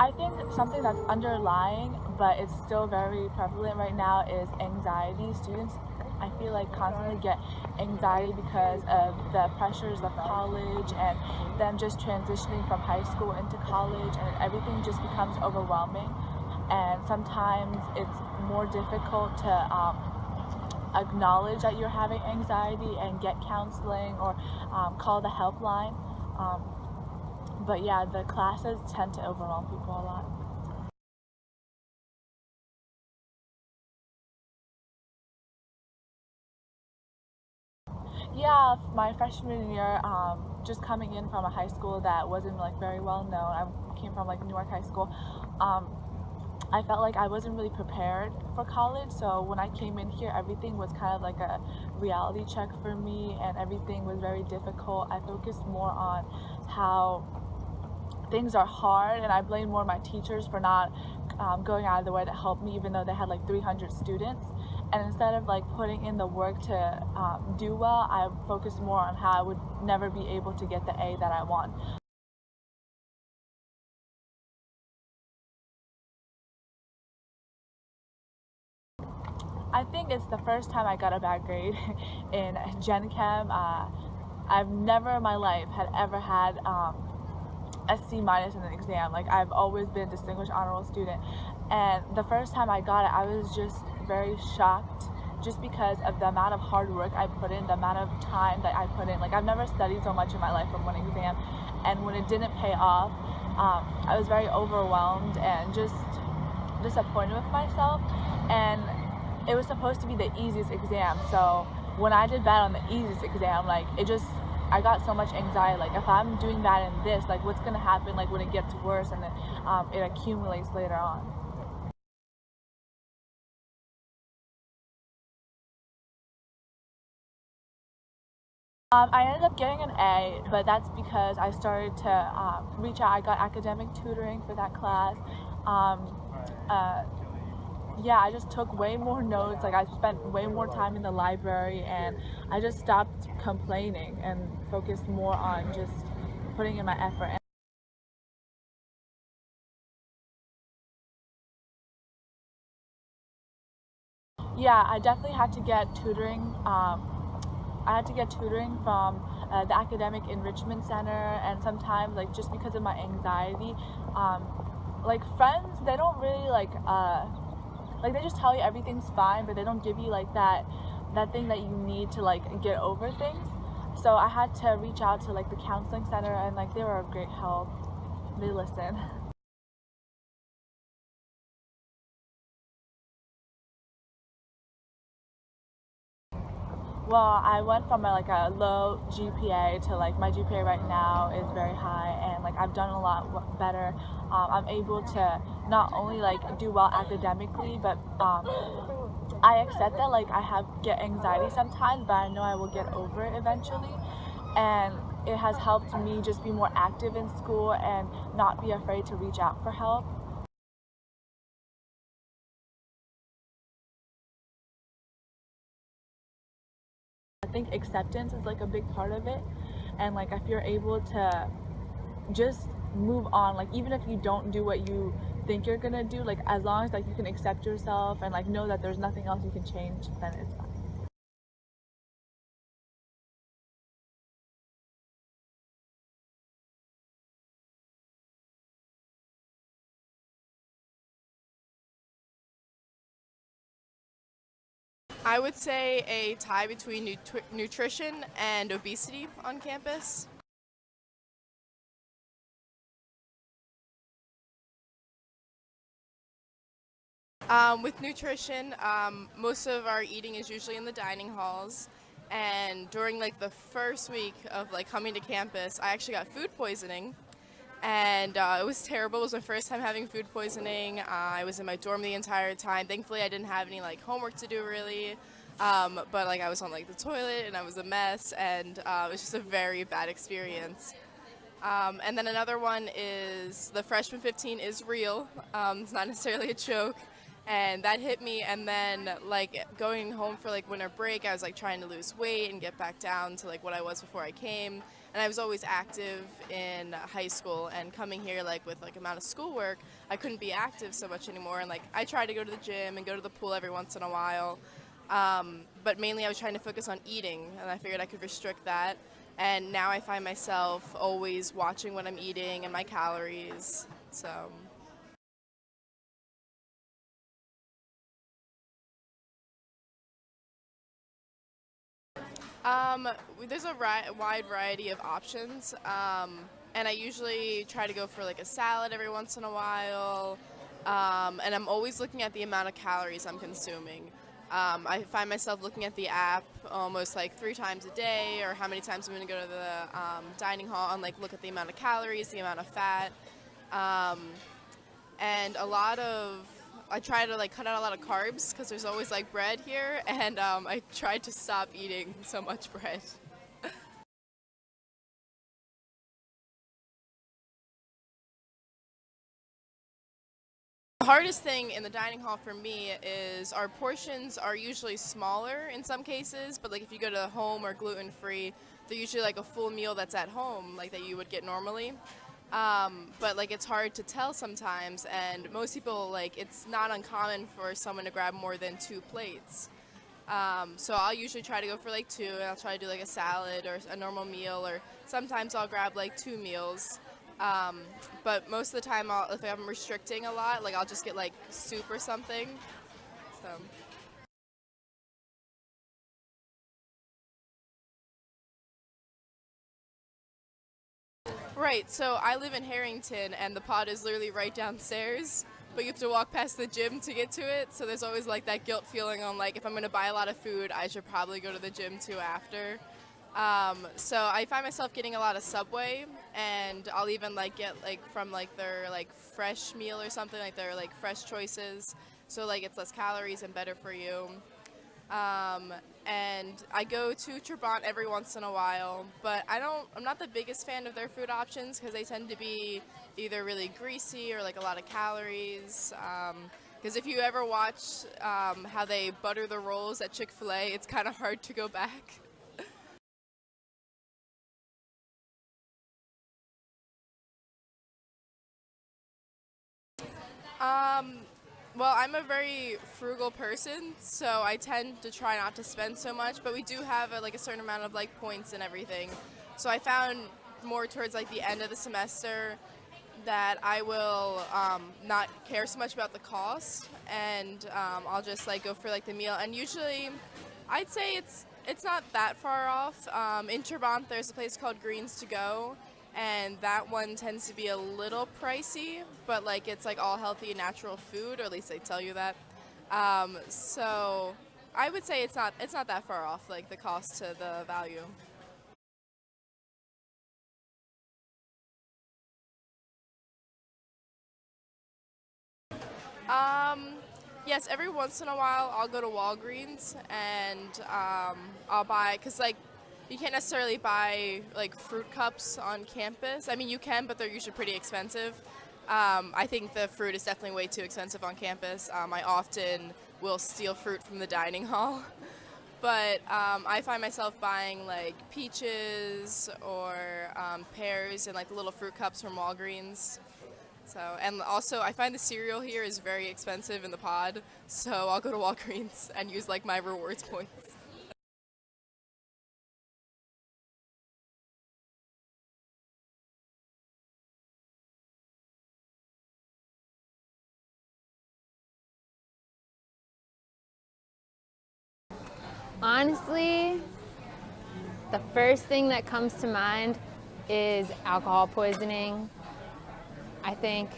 I think something that's underlying, but it's still very prevalent right now, is anxiety. Students, I feel like, constantly get anxiety because of the pressures of college and them just transitioning from high school into college, and everything just becomes overwhelming. And sometimes it's more difficult to acknowledge that you're having anxiety and get counseling or call the helpline. Um, but yeah, the classes tend to overwhelm people a lot. Yeah, my freshman year, just coming in from a high school that wasn't like very well known. I came from like Newark High School. Um, I felt like I wasn't really prepared for college, so when I came in here, everything was kind of like a reality check for me, and everything was very difficult. I focused more on how things are hard, and I blame more my teachers for not going out of the way to help me, even though they had like 300 students. And instead of like putting in the work to do well, I focused more on how I would never be able to get the A that I want. I think it's the first time I got a bad grade in Gen Chem. I've never in my life had ever had a C minus in an exam. Like, I've always been a distinguished honor roll student, and the first time I got it, I was just very shocked, just because of the amount of hard work I put in, the amount of time that I put in. Like, I've never studied so much in my life for one exam, and when it didn't pay off, I was very overwhelmed and just disappointed with myself. And it was supposed to be the easiest exam, so when I did bad on the easiest exam, like, I got so much anxiety. Like, if I'm doing bad in this, like, what's gonna happen like when it gets worse, and then it accumulates later on. I ended up getting an A, but that's because I started to reach out. I got academic tutoring for that class. Um, uh, yeah, I just took way more notes. Like, I spent way more time in the library, and I just stopped complaining and focused more on just putting in my effort. Yeah, I definitely had to get tutoring. I had to get tutoring from the Academic Enrichment Center, and sometimes, like, just because of my anxiety, um, like, friends, they don't really like, they just tell you everything's fine, but they don't give you like that thing that you need to like get over things. So I had to reach out to like the counseling center, and like they were a great help. They listen. Well, I went from a low GPA to like my GPA right now is very high, and like I've done a lot better. I'm able to not only like do well academically, but I accept that like I have get anxiety sometimes, but I know I will get over it eventually. And it has helped me just be more active in school and not be afraid to reach out for help. I think acceptance is like a big part of it. And like if you're able to just move on, like even if you don't do what you think you're gonna do, like as long as like you can accept yourself and like know that there's nothing else you can change, then it's fine. I would say a tie between nutrition and obesity on campus. With nutrition, most of our eating is usually in the dining halls. And during like the first week of like coming to campus, I actually got food poisoning, and it was terrible. It was my first time having food poisoning. I was in my dorm the entire time. Thankfully, I didn't have any like homework to do really, but like I was on like the toilet and I was a mess, and it was just a very bad experience. And then another one is the freshman 15 is real. It's not necessarily a joke. And that hit me. And then, like, going home for like winter break, I was like trying to lose weight and get back down to like what I was before I came. and I was always active in high school, and coming here like with like amount of schoolwork, I couldn't be active so much anymore, and like I try to go to the gym and go to the pool every once in a while, but mainly I was trying to focus on eating, and I figured I could restrict that, and now I find myself always watching what I'm eating and my calories, so. Um, there's a wide variety of options, and I usually try to go for like a salad every once in a while, and I'm always looking at the amount of calories I'm consuming. I find myself looking at the app almost like 3 times a day, or how many times I'm going to go to the dining hall and like look at the amount of calories, the amount of fat, um, and I try to like cut out a lot of carbs because there's always like bread here, and I tried to stop eating so much bread. The hardest thing in the dining hall for me is our portions are usually smaller in some cases, but like if you go to home or gluten free, they're usually like a full meal that's at home, like that you would get normally. But like it's hard to tell sometimes, and most people like it's not uncommon for someone to grab more than 2 plates. So I'll usually try to go for like 2, and I'll try to do like a salad or a normal meal, or sometimes I'll grab like 2 meals. Um, but most of the time, if I'm restricting a lot, like I'll just get like soup or something. So. Right, so I live in Harrington, and the pod is literally right downstairs, but you have to walk past the gym to get to it, so there's always like that guilt feeling on like if I'm going to buy a lot of food, I should probably go to the gym too after. So I find myself getting a lot of Subway, and I'll even like get like from like their like fresh meal or something, like their like fresh choices, so like it's less calories and better for you. Um, and I go to Trabant every once in a while, but I'm not the biggest fan of their food options because they tend to be either really greasy or like a lot of calories. Because if you ever watch how they butter the rolls at Chick-fil-A, it's kind of hard to go back. Um, well, I'm a very frugal person, so I tend to try not to spend so much. But we do have like a certain amount of like points and everything. So I found more towards like the end of the semester that I will not care so much about the cost, and I'll just like go for like the meal. And usually, I'd say it's not that far off. In Trabant, there's a place called Greens to Go, and that one tends to be a little pricey, but like it's like all healthy and natural food, or at least they tell you that. So I would say it's not that far off, like the cost to the value. Um, yes, every once in a while I'll go to Walgreens, and I'll buy, because like you can't necessarily buy like fruit cups on campus. I mean, you can, but they're usually pretty expensive. I think the fruit is definitely way too expensive on campus. I often will steal fruit from the dining hall. But I find myself buying like peaches or pears and like the little fruit cups from Walgreens. So, and also I find the cereal here is very expensive in the pod, so I'll go to Walgreens and use like my rewards points. Honestly, the first thing that comes to mind is alcohol poisoning. I think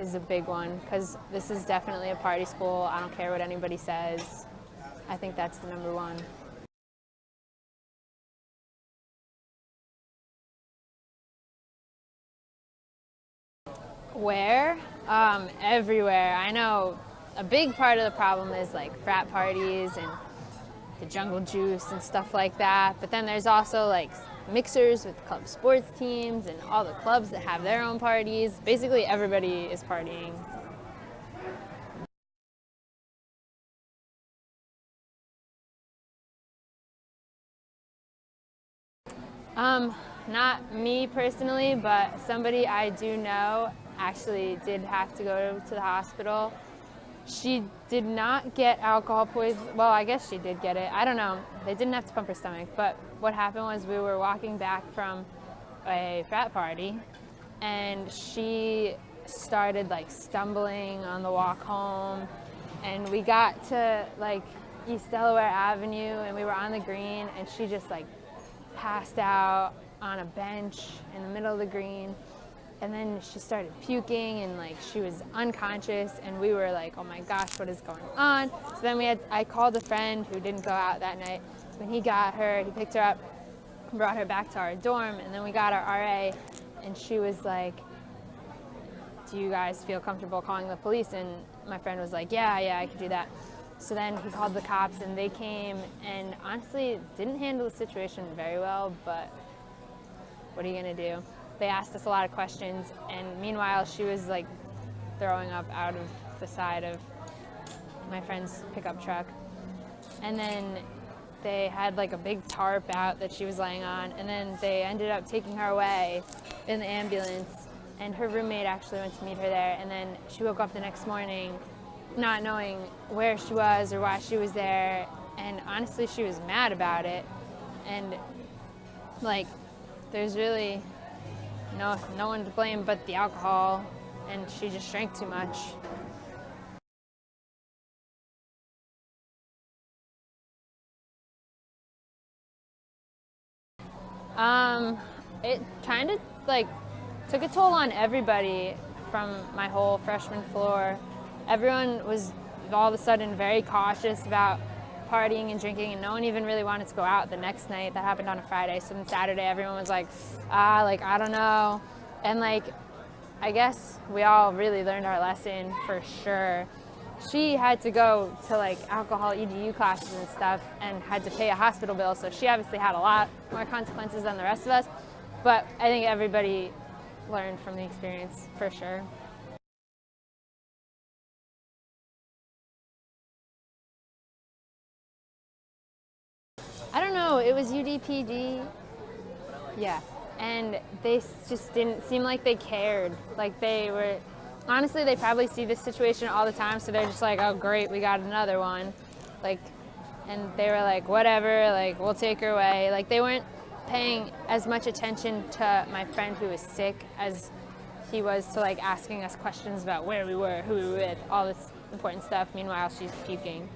is a big one because this is definitely a party school. I don't care what anybody says. I think that's the number one. Where? Everywhere. I know a big part of the problem is like frat parties and the jungle juice and stuff like that. But then there's also like mixers with club sports teams and all the clubs that have their own parties. Basically, everybody is partying. not me personally, but somebody I do know actually did have to go to the hospital. She did not get alcohol poisoning. Well, I guess she did get it. I don't know. They didn't have to pump her stomach. But what happened was we were walking back from a frat party, and she started like stumbling on the walk home. And we got to like East Delaware Avenue, and we were on the green, and she just like passed out on a bench in the middle of the green. And then she started puking, and like she was unconscious, and we were like, oh my gosh, what is going on? So then I called a friend who didn't go out that night. When he got her, he picked her up, brought her back to our dorm, and then we got our RA, and she was like, do you guys feel comfortable calling the police? And my friend was like, yeah, I could do that. So then he called the cops, and they came, and honestly didn't handle the situation very well, but what are you gonna do? They asked us a lot of questions, and meanwhile she was like throwing up out of the side of my friend's pickup truck. And then they had like a big tarp out that she was laying on, and then they ended up taking her away in the ambulance, and her roommate actually went to meet her there. And then she woke up the next morning not knowing where she was or why she was there, and honestly she was mad about it. And like there's really no one to blame but the alcohol, and she just drank too much. It kind of like took a toll on everybody from my whole freshman floor. Everyone was all of a sudden very cautious about partying and drinking, and no one even really wanted to go out the next night. That happened on a Friday. So then Saturday everyone was like, I don't know. And like, I guess we all really learned our lesson for sure. She had to go to like alcohol EDU classes and stuff, and had to pay a hospital bill. So she obviously had a lot more consequences than the rest of us. But I think everybody learned from the experience for sure. I don't know, it was UDPD. Yeah. And they just didn't seem like they cared. Like they were, honestly, they probably see this situation all the time, so they're just like, oh great, we got another one. Like, and they were like, whatever, like we'll take her away. Like they weren't paying as much attention to my friend who was sick as he was to like asking us questions about where we were, who we were with, all this important stuff. Meanwhile, she's puking.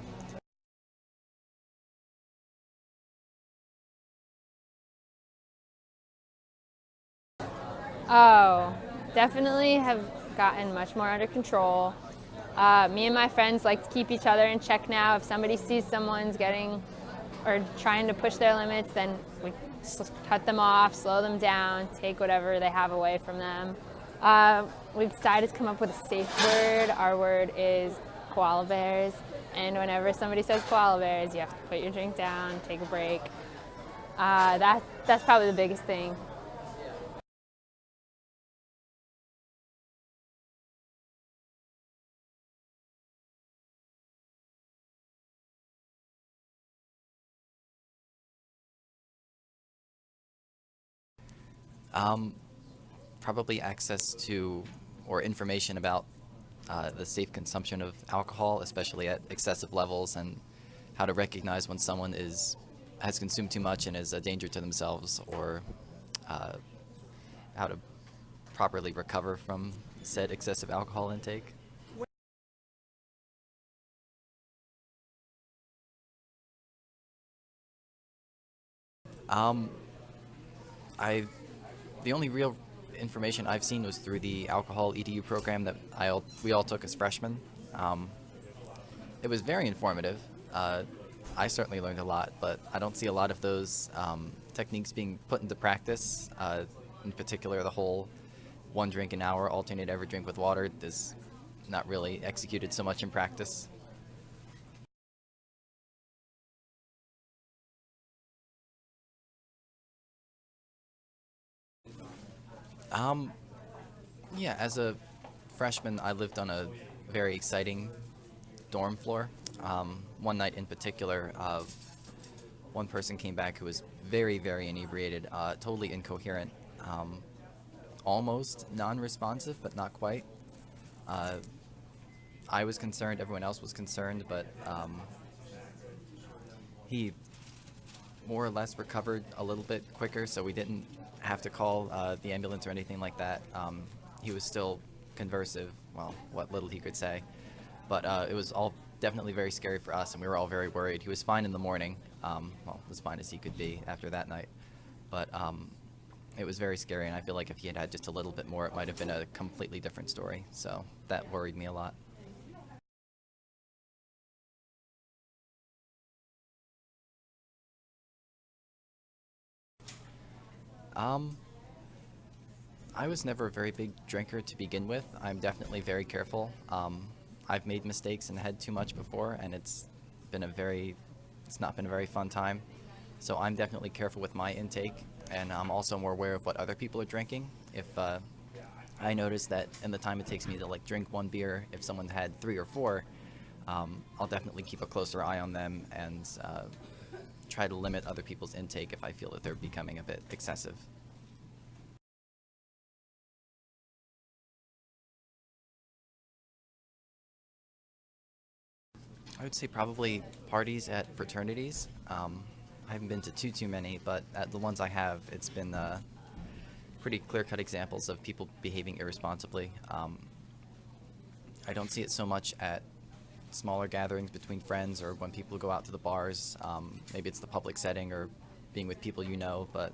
Oh, definitely have gotten much more under control. Me and my friends like to keep each other in check now. If somebody sees someone's getting or trying to push their limits, then we cut them off, slow them down, take whatever they have away from them. We've decided to come up with a safe word. Our word is koala bears. And whenever somebody says koala bears, you have to put your drink down, take a break. That's probably the biggest thing. Probably access to or information about the safe consumption of alcohol, especially at excessive levels, and how to recognize when someone has consumed too much and is a danger to themselves, or how to properly recover from said excessive alcohol intake. Um, I've the only real information I've seen was through the alcohol EDU program that we all took as freshmen. It was very informative. I certainly learned a lot, but I don't see a lot of those techniques being put into practice. In particular, the whole 1 drink an hour, alternate every drink with water is not really executed so much in practice. Um, yeah, as a freshman, I lived on a very exciting dorm floor. One night in particular, one person came back who was very, very inebriated, totally incoherent, almost non-responsive, but not quite. Uh, I was concerned, everyone else was concerned, but he more or less recovered a little bit quicker, so we didn't have to call the ambulance or anything like that. He was still conversive, well, what little he could say, but it was all definitely very scary for us, and we were all very worried. He was fine in the morning, well, as fine as he could be after that night, but it was very scary, and I feel like if he had had just a little bit more, it might have been a completely different story, so that worried me a lot. Um, I was never a very big drinker to begin with. I'm definitely very careful. I've made mistakes and had too much before, and it's not been a very fun time. So I'm definitely careful with my intake, and I'm also more aware of what other people are drinking. If I notice that in the time it takes me to like drink one beer, if someone had 3 or 4, I'll definitely keep a closer eye on them and try to limit other people's intake if I feel that they're becoming a bit excessive. I would say probably parties at fraternities. I haven't been to too many, but at the ones I have, it's been pretty clear-cut examples of people behaving irresponsibly. I don't see it so much at smaller gatherings between friends or when people go out to the bars. Maybe it's the public setting or being with people you know, but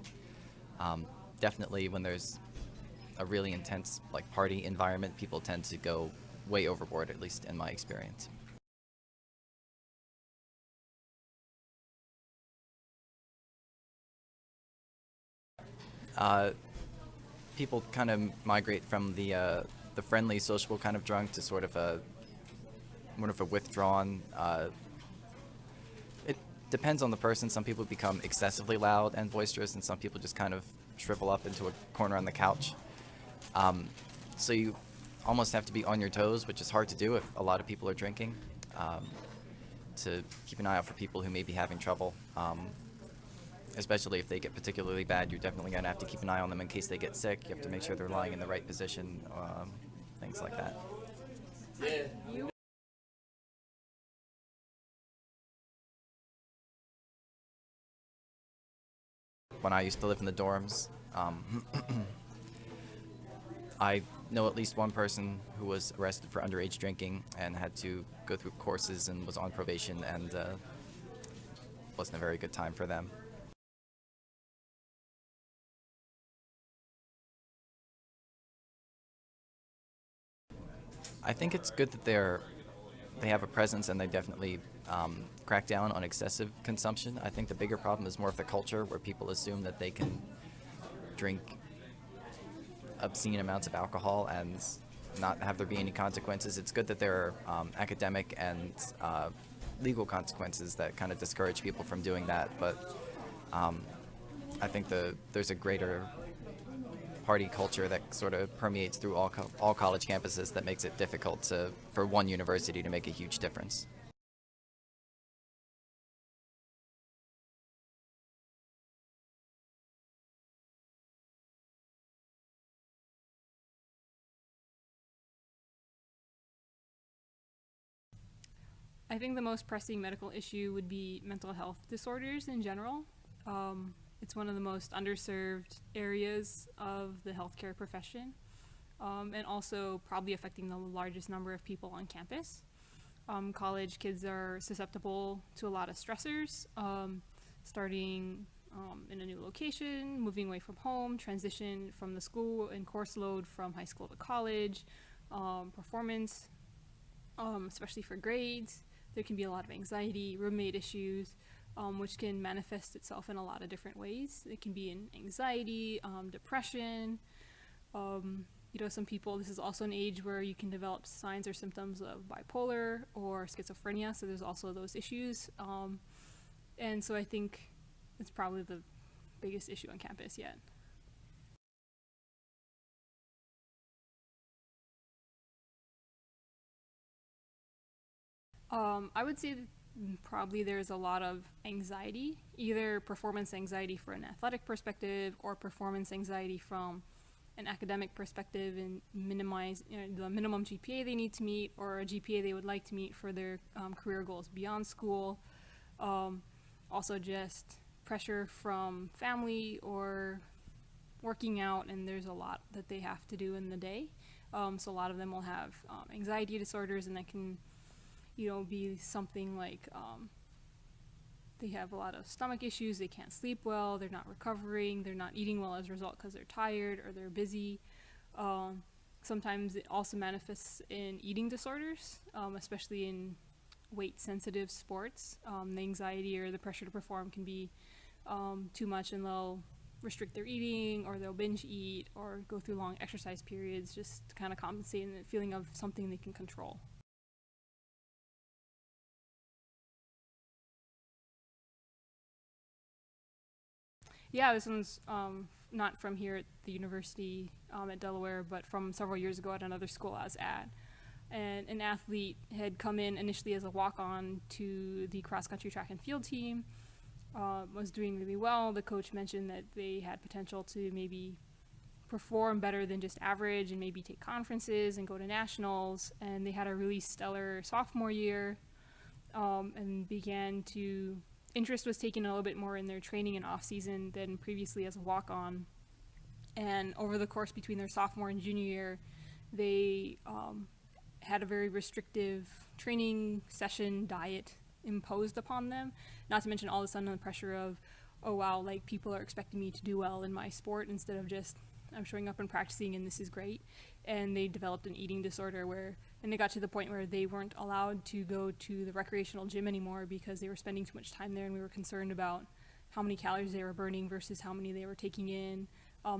definitely when there's a really intense like party environment, people tend to go way overboard, at least in my experience. Uh, People kind of migrate from the friendly, sociable kind of drunk to sort of a more of a withdrawn. It depends on the person. Some people become excessively loud and boisterous, and some people just kind of shrivel up into a corner on the couch. So you almost have to be on your toes, which is hard to do if a lot of people are drinking. To keep an eye out for people who may be having trouble. Especially if they get particularly bad, you're definitely going to have to keep an eye on them in case they get sick. You have to make sure they're lying in the right position, things like that. When I used to live in the dorms, I know at least one person who was arrested for underage drinking and had to go through courses and was on probation, and wasn't a very good time for them. I think it's good that they have a presence and they definitely crack down on excessive consumption. I think the bigger problem is more of the culture where people assume that they can drink obscene amounts of alcohol and not have there be any consequences. It's good that there are academic and legal consequences that kind of discourage people from doing that, but I think there's a greater party culture that sort of permeates through all college campuses that makes it difficult for one university to make a huge difference. I think the most pressing medical issue would be mental health disorders in general. It's one of the most underserved areas of the healthcare profession, and also probably affecting the largest number of people on campus. College kids are susceptible to a lot of stressors, starting in a new location, moving away from home, transition from the school and course load from high school to college, performance, especially for grades. There can be a lot of anxiety, roommate issues, which can manifest itself in a lot of different ways. It can be in anxiety, depression. Some people, this is also an age where you can develop signs or symptoms of bipolar or schizophrenia, so there's also those issues. And so I think it's probably the biggest issue on campus yet. I would say probably there's a lot of anxiety, either performance anxiety for an athletic perspective or performance anxiety from an academic perspective, and minimize the minimum GPA they need to meet or a GPA they would like to meet for their career goals beyond school. Also just pressure from family or working out, and there's a lot that they have to do in the day. So a lot of them will have anxiety disorders, and that can be something like they have a lot of stomach issues, they can't sleep well, they're not recovering, they're not eating well as a result because they're tired or they're busy. Sometimes it also manifests in eating disorders, especially in weight-sensitive sports. The anxiety or the pressure to perform can be too much, and they'll restrict their eating, or they'll binge eat, or go through long exercise periods just to kind of compensate, and the feeling of something they can control. Yeah, this one's not from here at the university at Delaware, but from several years ago at another school I was at. And an athlete had come in initially as a walk-on to the cross-country track and field team, was doing really well. The coach mentioned that they had potential to maybe perform better than just average and maybe take conferences and go to nationals. And they had a really stellar sophomore year, and interest was taken a little bit more in their training and off-season than previously as a walk-on. And over the course between their sophomore and junior year, they had a very restrictive training session diet imposed upon them, not to mention all of a sudden the pressure of, oh wow, like people are expecting me to do well in my sport instead of just I'm showing up and practicing and this is great. And they developed an eating disorder and they got to the point where they weren't allowed to go to the recreational gym anymore because they were spending too much time there, and we were concerned about how many calories they were burning versus how many they were taking in.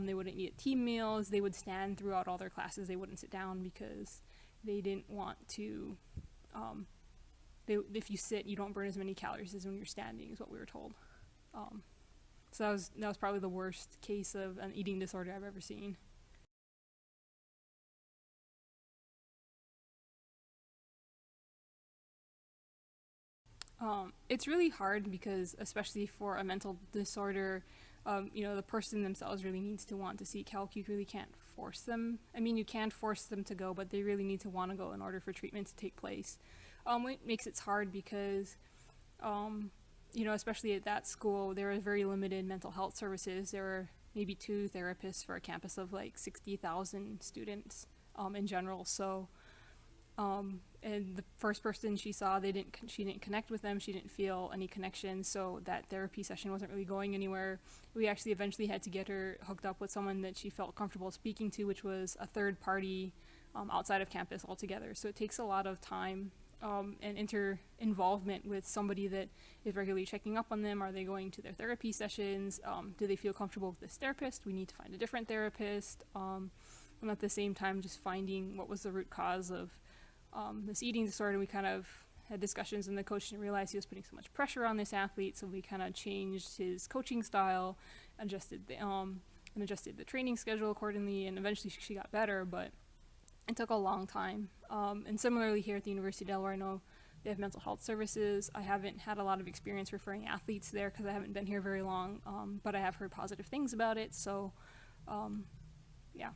They wouldn't eat at team meals. They would stand throughout all their classes. They wouldn't sit down because they didn't want to, if you sit, you don't burn as many calories as when you're standing, is what we were told. So that was probably the worst case of an eating disorder I've ever seen. It's really hard because, especially for a mental disorder, the person themselves really needs to want to seek help. You really can't force them. I mean, you can force them to go, but they really need to want to go in order for treatment to take place. It makes it hard because, especially at that school, there are very limited mental health services. There are maybe 2 therapists for a campus of like 60,000 students in general. So, and the first person she saw, she didn't connect with them. She didn't feel any connection. So that therapy session wasn't really going anywhere. We actually eventually had to get her hooked up with someone that she felt comfortable speaking to, which was a third party outside of campus altogether. So it takes a lot of time and involvement with somebody that is regularly checking up on them. Are they going to their therapy sessions? Do they feel comfortable with this therapist? We need to find a different therapist. And at the same time, just finding what was the root cause of this eating disorder. We kind of had discussions, and the coach didn't realize he was putting so much pressure on this athlete, so we kind of changed his coaching style, adjusted the training schedule accordingly, and eventually she got better, but it took a long time. And similarly here at the University of Delaware, I know they have mental health services. I haven't had a lot of experience referring athletes there because I haven't been here very long, but I have heard positive things about it, so yeah.